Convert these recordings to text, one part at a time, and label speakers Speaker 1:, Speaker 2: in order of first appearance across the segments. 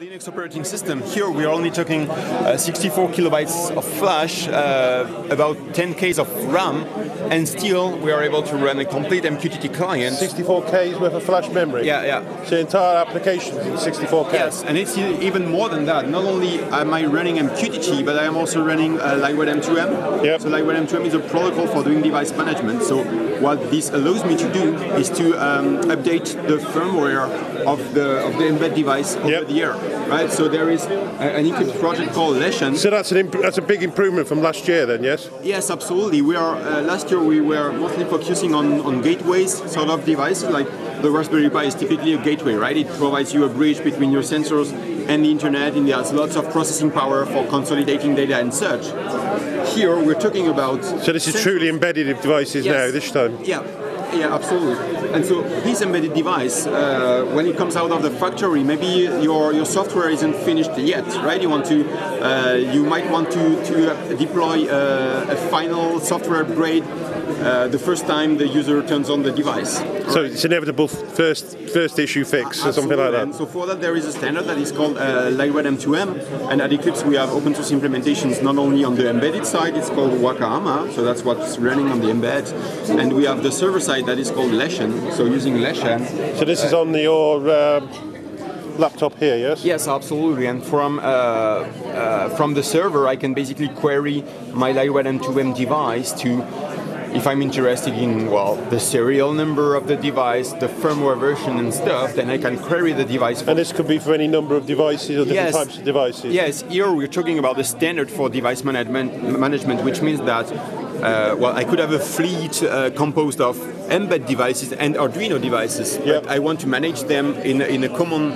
Speaker 1: Linux operating system. Here we are only talking 64 kilobytes of flash, about 10Ks of RAM, and still we are able to run a complete MQTT client.
Speaker 2: 64Ks worth of flash memory?
Speaker 1: Yeah.
Speaker 2: So entire applications in 64K?
Speaker 1: Yes, and it's even more than that. Not only am I running MQTT, but I am also running Lightweight M2M.
Speaker 2: Yep.
Speaker 1: So Lightweight M2M is a protocol for doing device management. So what this allows me to do is to update the firmware of the embed device over the air. Right, so there is an Eclipse project called Leshan.
Speaker 2: So that's a big improvement from last year, then, yes?
Speaker 1: Yes, absolutely. We are last year we were mostly focusing on gateways, sort of devices. Like the Raspberry Pi is typically a gateway, right? It provides you a bridge between your sensors and the internet, and it has lots of processing power for consolidating data and such. Here we're talking about.
Speaker 2: So this is truly embedded devices now this time.
Speaker 1: Yeah, absolutely. And so this embedded device, when it comes out of the factory, maybe your software isn't finished yet, right? You might want to deploy a final software upgrade the first time the user turns on the device.
Speaker 2: So it's inevitable first issue fix or something like that.
Speaker 1: And so for that there is a standard that is called Lightweight M2M, and at Eclipse we have open source implementations not only on the embedded side, it's called Wakahama, so that's what's running on the embed, and we have the server side that is called Leshan, so using Leshan.
Speaker 2: So this is on your laptop here, yes?
Speaker 1: Yes, absolutely, and from the server I can basically query my Lightweight M2M device to, if I'm interested in, well, the serial number of the device, the firmware version and stuff, then I can query the device.
Speaker 2: And this could be for any number of devices or different types of devices?
Speaker 1: Yes, here we're talking about the standard for device management, which means that I could have a fleet composed of embed devices and Arduino devices. But I want to manage them in a common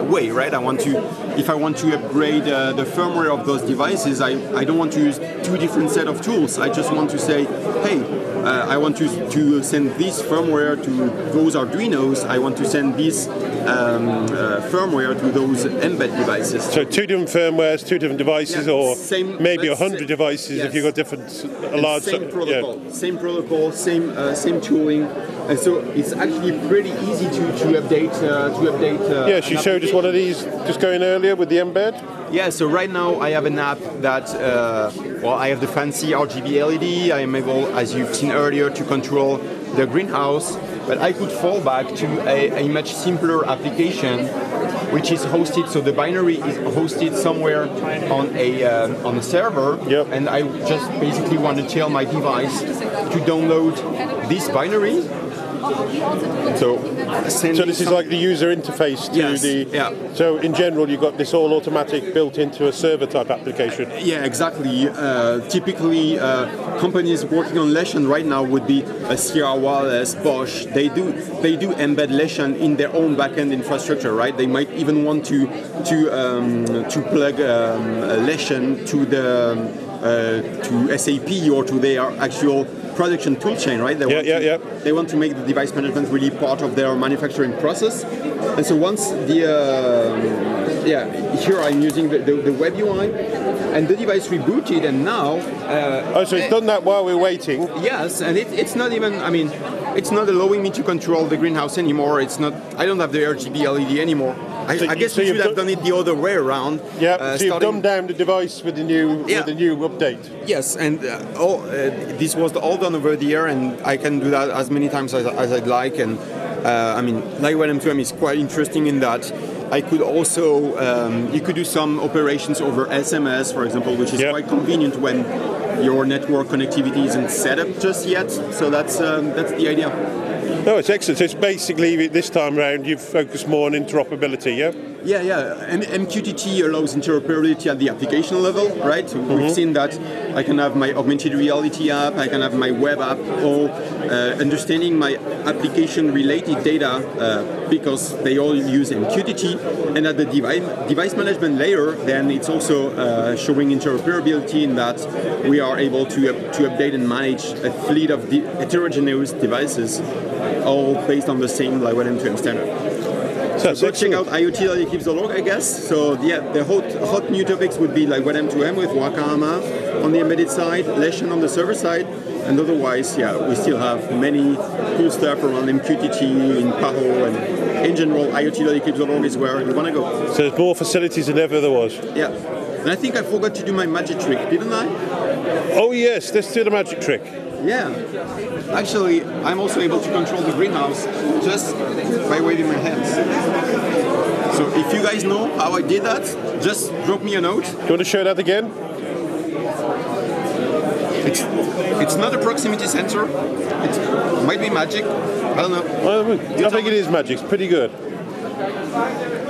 Speaker 1: way, right? If I want to upgrade the firmware of those devices, I don't want to use two different set of tools. I just want to say, hey, I want to send this firmware to those Arduinos. I want to send this firmware to those embed devices.
Speaker 2: So two different firmwares, two different devices, or maybe 100 devices if you've got different, large.
Speaker 1: Same protocol, same tooling, and so it's actually pretty easy to update.
Speaker 2: Yes, you showed us one of these just going earlier with the embed.
Speaker 1: Yeah, so right now I have an app that, I have the fancy RGB LED. I am able, as you've seen earlier, to control the greenhouse, but I could fall back to a much simpler application, which is hosted. So the binary is hosted somewhere on a server, and I just basically want to tell my device to download this binary. So
Speaker 2: this is like the user interface to So in general, you've got this all automatic built into a server type application.
Speaker 1: Yeah, exactly. Typically, companies working on Leshan right now would be Sierra Wireless, Bosch. They do embed Leshan in their own backend infrastructure, right? They might even want to plug Leshan to SAP or to their actual production toolchain, right? They want to make the device management really part of their manufacturing process. And so once here I'm using the web UI, and the device rebooted, and now.
Speaker 2: So it's done that while we're waiting.
Speaker 1: Yes, and it's not even. I mean, it's not allowing me to control the greenhouse anymore. It's not. I don't have the RGB LED anymore. I guess we should have done it the other way around.
Speaker 2: Yeah, so you've dumbed down the device with the new update.
Speaker 1: Yes, and this was all done over the air, and I can do that as many times as I'd like. And Lightweight M2M is quite interesting in that I could also you could do some operations over SMS, for example, which is quite convenient when your network connectivity isn't set up just yet. So that's the idea.
Speaker 2: No, it's excellent. So it's basically, this time around, you've focused more on interoperability, yeah?
Speaker 1: Yeah. MQTT allows interoperability at the application level, right? So we've seen that I can have my augmented reality app, I can have my web app, all understanding my application-related data because they all use MQTT. And at the device management layer, then it's also showing interoperability in that we are able to update and manage a fleet of heterogeneous devices, all based on the same Lightweight M2M standard. So go check out IoT.eclipse.org, I guess. So the hot new topics would be like M2M with Wakahama on the embedded side, Leshan on the server side, and otherwise, we still have many cool stuff around MQTT in Paho and in general, IoT.eclipse.org is where you want to go.
Speaker 2: So there's more facilities than ever there was.
Speaker 1: Yeah. And I think I forgot to do my magic trick, didn't I?
Speaker 2: Oh yes, let's do the magic trick.
Speaker 1: Yeah. Actually, I'm also able to control the greenhouse just by waving my hands. So if you guys know how I did that, just drop me a note.
Speaker 2: Do you want to show that again?
Speaker 1: It's not a proximity sensor. It might be magic. I don't know.
Speaker 2: I think it is magic. It's pretty good.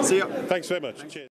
Speaker 1: See ya.
Speaker 2: Thanks very much. Cheers.